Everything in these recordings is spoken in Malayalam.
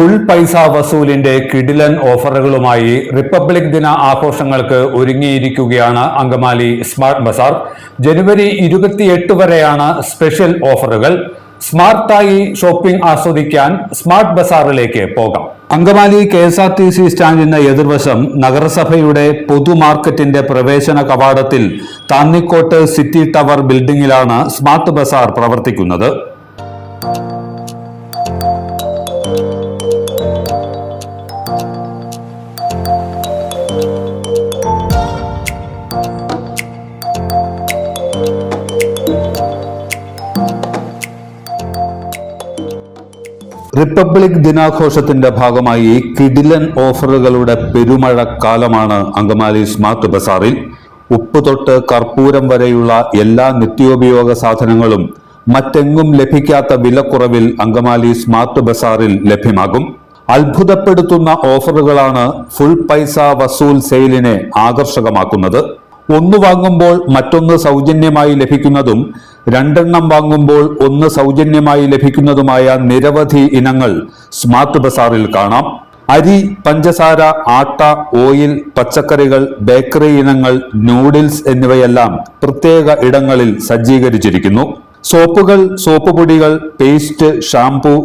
ഫുൾ പൈസ വസൂലിന്റെ കിടിലൻ ഓഫറുകളുമായി റിപ്പബ്ലിക് ദിന ആഘോഷങ്ങൾക്ക് ഒരുങ്ങിയിരിക്കുകയാണ് അങ്കമാലി സ്മാർട്ട് ബസാർ. ജനുവരി 28 വരെയാണ് സ്പെഷ്യൽ ഓഫറുകൾ. സ്മാർട്ടായി ഷോപ്പിംഗ് ആസ്വദിക്കാൻ സ്മാർട്ട് ബസാറിലേക്ക് പോകാം. അങ്കമാലി KSRTC സ്റ്റാൻഡിന് എതിർവശം നഗരസഭയുടെ പൊതുമാർക്കറ്റിന്റെ പ്രവേശന കവാടത്തിൽ താന്നിക്കോട്ട് സിറ്റി ടവർ ബിൽഡിംഗിലാണ് സ്മാർട്ട് ബസാർ പ്രവർത്തിക്കുന്നത്. റിപ്പബ്ലിക് ദിനാഘോഷത്തിന്റെ ഭാഗമായി കിടിലൻ ഓഫറുകളുടെ പെരുമഴക്കാലമാണ് അങ്കമാലി സ്മാർട്ട് ബസാറിൽ. ഉപ്പ് തൊട്ട് കർപ്പൂരം വരെയുള്ള എല്ലാ നിത്യോപയോഗ സാധനങ്ങളും മറ്റെങ്ങും ലഭിക്കാത്ത വിലക്കുറവിൽ അങ്കമാലി സ്മാർട്ട് ബസാറിൽ ലഭ്യമാകും. അത്ഭുതപ്പെടുത്തുന്ന ഓഫറുകളാണ് ഫുൾ പൈസ വസൂൽ സെയിലിനെ ആകർഷകമാക്കുന്നത്. ഒന്ന് വാങ്ങുമ്പോൾ മറ്റൊന്ന് സൗജന്യമായി ലഭിക്കുന്നതും രണ്ടെണ്ണം വാങ്ങുമ്പോൾ ഒന്ന് സൗജന്യമായി ലഭിക്കുന്നതുമായ നിരവധി ഇനങ്ങൾ സ്മാർട്ട് ബസാറിൽ കാണാം. അരി, പഞ്ചസാര, ആട്ട, ഓയിൽ, പച്ചക്കറികൾ, ബേക്കറി ഇനങ്ങൾ, നൂഡിൽസ് എന്നിവയെല്ലാം പ്രത്യേക ഇടങ്ങളിൽ സജ്ജീകരിച്ചിരിക്കുന്നു. സോപ്പുകൾ, സോപ്പ് പൊടികൾ, പേസ്റ്റ്, ഷാംപൂ,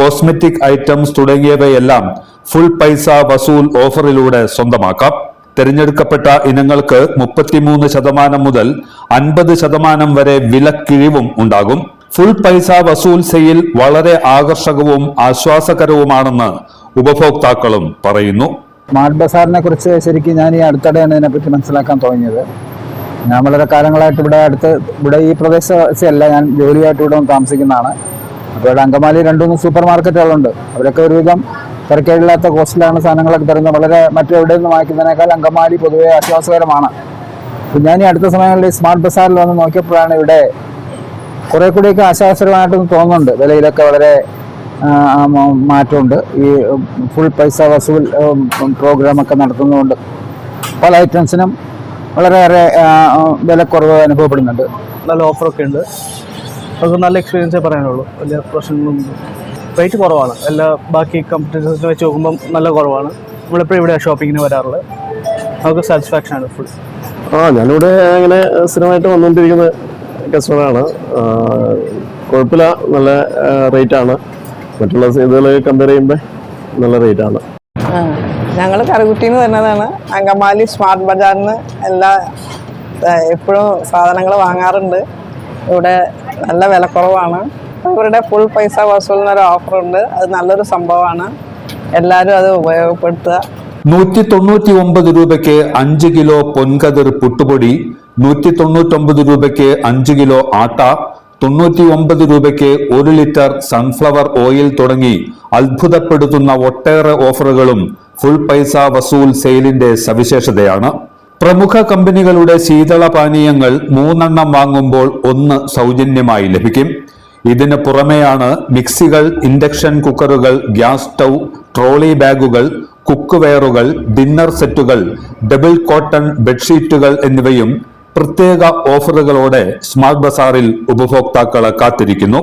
കോസ്മെറ്റിക് ഐറ്റംസ് തുടങ്ങിയവയെല്ലാം ഫുൾ പൈസ വസൂൽ ഓഫറിലൂടെ സ്വന്തമാക്കാം. തിരഞ്ഞെടുക്കപ്പെട്ട ഇനങ്ങൾക്ക് 33% മുതൽ 50% വരെ വിലക്കിഴിവും ഉണ്ടാകും. ഫുൾ പൈസ വസൂൽ സെയിൽ വളരെ ആകർഷകവും ആശ്വാസകരവുമാണെന്ന് ഉപഭോക്താക്കളും പറയുന്നു. സ്മാർട്ട് ബസാറിനെ കുറിച്ച് ശരിക്കും ഞാൻ ഈ അടുത്തിടെയാണ് ഇതിനെപ്പറ്റി മനസ്സിലാക്കാൻ തുടങ്ങിയത്. ഞാൻ വളരെ കാലങ്ങളായിട്ട് ഇവിടെ ഈ പ്രദേശമല്ല, ഞാൻ ജോലിയായിട്ട് ഇവിടെ താമസിക്കുന്നതാണ്. അപ്പോൾ ഇവിടെ അങ്കമാലി 2-3 സൂപ്പർ മാർക്കറ്റുകളുണ്ട്. അവരൊക്കെ ഒരുവിധം തിരക്കേടില്ലാത്ത കോസ്റ്റിലാണ് സാധനങ്ങളൊക്കെ തരുന്നത്. വളരെ മറ്റെവിടെ നിന്ന് വാങ്ങിക്കുന്നതിനേക്കാൾ അങ്കമാലി പൊതുവെ ആശ്വാസകരമാണ്. അപ്പം ഞാൻ ഈ അടുത്ത സമയങ്ങളിൽ ഈ സ്മാർട്ട് ബസാറിൽ വന്ന് നോക്കിയപ്പോഴാണ് ഇവിടെ കുറെ കൂടിയൊക്കെ ആശ്വാസകരമായിട്ടൊന്ന് തോന്നുന്നുണ്ട്. വിലയിലൊക്കെ വളരെ മാറ്റമുണ്ട്. ഈ ഫുൾ പൈസ വസൂൽ പ്രോഗ്രാമൊക്കെ നടത്തുന്നതുകൊണ്ട് പല ഐറ്റംസിനും വളരെയേറെ വിലക്കുറവ് അനുഭവപ്പെടുന്നുണ്ട്. നല്ല ഓഫറൊക്കെ ഉണ്ട്. നമുക്ക് നല്ല എക്സ്പീരിയൻസേ പറയാനുള്ളൂ. വലിയ പ്രശ്നങ്ങളൊന്നും. റേറ്റ് കുറവാണ്. എല്ലാ ബാക്കി കമ്പറ്റീഷൻസിനെ വെച്ച് നോക്കുമ്പം നല്ല കുറവാണ്. നമ്മളിപ്പോഴും ഇവിടെ ഷോപ്പിങ്ങിന് വരാറുള്ളത്. നമുക്ക് സാറ്റിസ്ഫാക്ഷൻ ആണ് ഫുൾ. ഞാനിവിടെ അങ്ങനെ സ്ഥിരമായിട്ട് വന്നുകൊണ്ടിരിക്കുന്ന കസ്റ്റമറാണ്. കുഴപ്പമില്ല, നല്ല റേറ്റാണ്. മറ്റുള്ള ഇതുകൾ കമ്പയർ ചെയ്യുമ്പോൾ നല്ല റേറ്റാണ്. ഞങ്ങൾ കറുകുട്ടിന്ന് വരുന്നതാണ്. അങ്കമാലി സ്മാർട്ട് ബജാറിന് എപ്പോഴും സാധനങ്ങൾ വാങ്ങാറുണ്ട്. ഇവിടെ നല്ല വിലക്കുറവാണ്. ഇവരുടെ ഫുൾ പൈസ വസൂൽ എന്നൊരു ഓഫറുണ്ട്. അത് നല്ലൊരു സംഭവമാണ്. എല്ലാവരും അത് ഉപയോഗപ്പെടുത്തുക. 199 രൂപയ്ക്ക് 5 കിലോ പൊൻകതിർ പുട്ടുപൊടി, 199 രൂപയ്ക്ക് 5 കിലോ ആട്ട, 99 രൂപയ്ക്ക് 1 ലിറ്റർ സൺഫ്ലവർ ഓയിൽ തുടങ്ങി അത്ഭുതപ്പെടുത്തുന്ന ഒട്ടേറെ ഓഫറുകളും ഫുൾ പൈസ വസൂൽ സെയിലിന്റെ സവിശേഷതയാണ്. പ്രമുഖ കമ്പനികളുടെ ശീതള പാനീയങ്ങൾ 3 എണ്ണം വാങ്ങുമ്പോൾ 1 സൗജന്യമായി ലഭിക്കും. ഇതിന് പുറമെയാണ് മിക്സികൾ, ഇൻഡക്ഷൻ കുക്കറുകൾ, ഗ്യാസ് സ്റ്റൗ, ട്രോളി ബാഗുകൾ, കുക്ക് വെയറുകൾ, ഡിന്നർ സെറ്റുകൾ, ഡബിൾ കോട്ടൺ ബെഡ്ഷീറ്റുകൾ എന്നിവയും പ്രത്യേക ഓഫറുകളോടെ സ്മാർട്ട് ബസാറിൽ ഉപഭോക്താക്കളെ കാത്തിരിക്കുന്നു.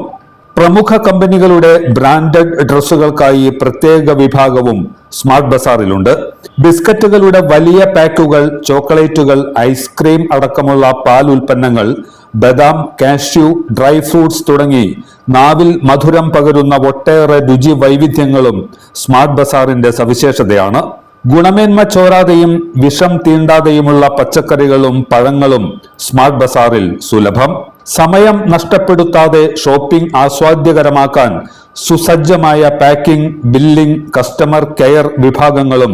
പ്രമുഖ കമ്പനികളുടെ ബ്രാൻഡഡ് ഡ്രസ്സുകൾക്കായി പ്രത്യേക വിഭാഗവും സ്മാർട്ട് ബസാറിലുണ്ട്. ബിസ്ക്കറ്റുകളുടെ വലിയ പാക്കുകൾ, ചോക്ലേറ്റുകൾ, ഐസ്ക്രീം അടക്കമുള്ള പാൽ ഉൽപ്പന്നങ്ങൾ, ബദാം, കാഷ്യൂ, ഡ്രൈ ഫ്രൂട്ട്സ് തുടങ്ങി നാവിൽ മധുരം പകരുന്ന ഒട്ടേറെ രുചി വൈവിധ്യങ്ങളും സ്മാർട്ട് ബസാറിന്റെ സവിശേഷതയാണ്. ഗുണമേന്മ ചോരാതെയും വിഷം തീണ്ടാതെയുമുള്ള പച്ചക്കറികളും പഴങ്ങളും സ്മാർട്ട് ബസാറിൽ സുലഭം. സമയം നഷ്ടപ്പെടുത്താതെ ഷോപ്പിംഗ് ആസ്വാദ്യകരമാക്കാൻ സുസജ്ജമായ പാക്കിംഗ്, ബില്ലിംഗ്, കസ്റ്റമർ കെയർ വിഭാഗങ്ങളും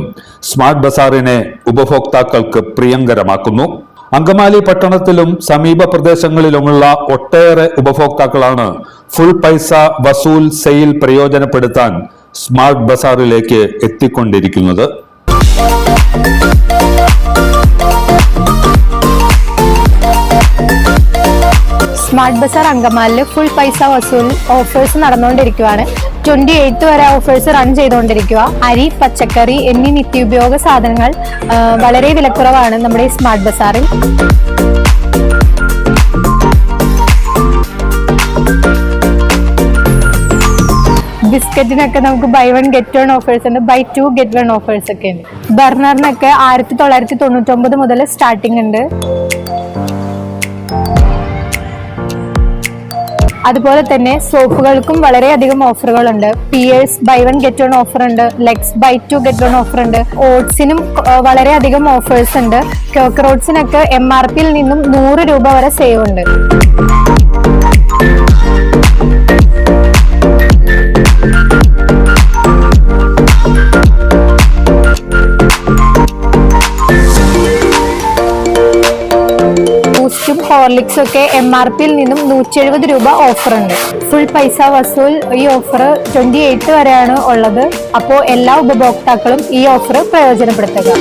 സ്മാർട്ട് ബസാറിനെ ഉപഭോക്താക്കൾക്ക് പ്രിയങ്കരമാക്കുന്നു. അങ്കമാലി പട്ടണത്തിലും സമീപ പ്രദേശങ്ങളിലുമുള്ള ഒട്ടേറെ ഉപഭോക്താക്കളാണ് ഫുൾ പൈസ വസൂൽ സെയിൽ പ്രയോജനപ്പെടുത്താൻ സ്മാർട്ട് ബസാറിലേക്ക് എത്തിക്കൊണ്ടിരിക്കുന്നത്. സ്മാർട്ട് ബസാർ അങ്കമാലിൽ ഫുൾ പൈസ വസൂൽ ഓഫേഴ്സ് നടന്നുകൊണ്ടിരിക്കുകയാണ്. 28 വരെ ഓഫേഴ്സ് റൺ ചെയ്തുകൊണ്ടിരിക്കുക. അരി, പച്ചക്കറി എന്നീ നിത്യോപയോഗ സാധനങ്ങൾ വളരെ വിലക്കുറവാണ് നമ്മുടെ സ്മാർട്ട് ബസാറിൽ. ബിസ്ക്കറ്റിനൊക്കെ നമുക്ക് ബൈ 1 ഗെറ്റ് 1 ഓഫേഴ്സ് ഉണ്ട്, ബൈ 2 ഗെറ്റ് 1 ഓഫേഴ്സ് ഒക്കെ ഉണ്ട്. ബർണറിനൊക്കെ 1999 മുതൽ സ്റ്റാർട്ടിംഗ് ഉണ്ട്. അതുപോലെ തന്നെ സോപ്പുകൾക്കും വളരെയധികം ഓഫറുകളുണ്ട്. പിയേഴ്സ് ബൈ 1 ഗെറ്റ് 1 ഓഫർ ഉണ്ട്, ലെക്സ് ബൈ 2 ഗെറ്റ് 1 ഓഫർ ഉണ്ട്. ഓട്സിനും വളരെയധികം ഓഫേഴ്സ് ഉണ്ട്. ക്യോക്കർ ഓട്സിനൊക്കെ MRPയിൽ നിന്നും 100 രൂപ വരെ സേവ് ഉണ്ട്. ബൂസ്റ്റും ഹോർലിക്സും ഒക്കെ MRPയിൽ നിന്നും 170 രൂപ ഓഫർ ഉണ്ട്. ഫുൾ പൈസ വസൂൽ ഈ ഓഫർ 28 വരെയാണ് ഉള്ളത്. അപ്പോൾ എല്ലാ ഉപഭോക്താക്കളും ഈ ഓഫർ പ്രയോജനപ്പെടുത്തുക.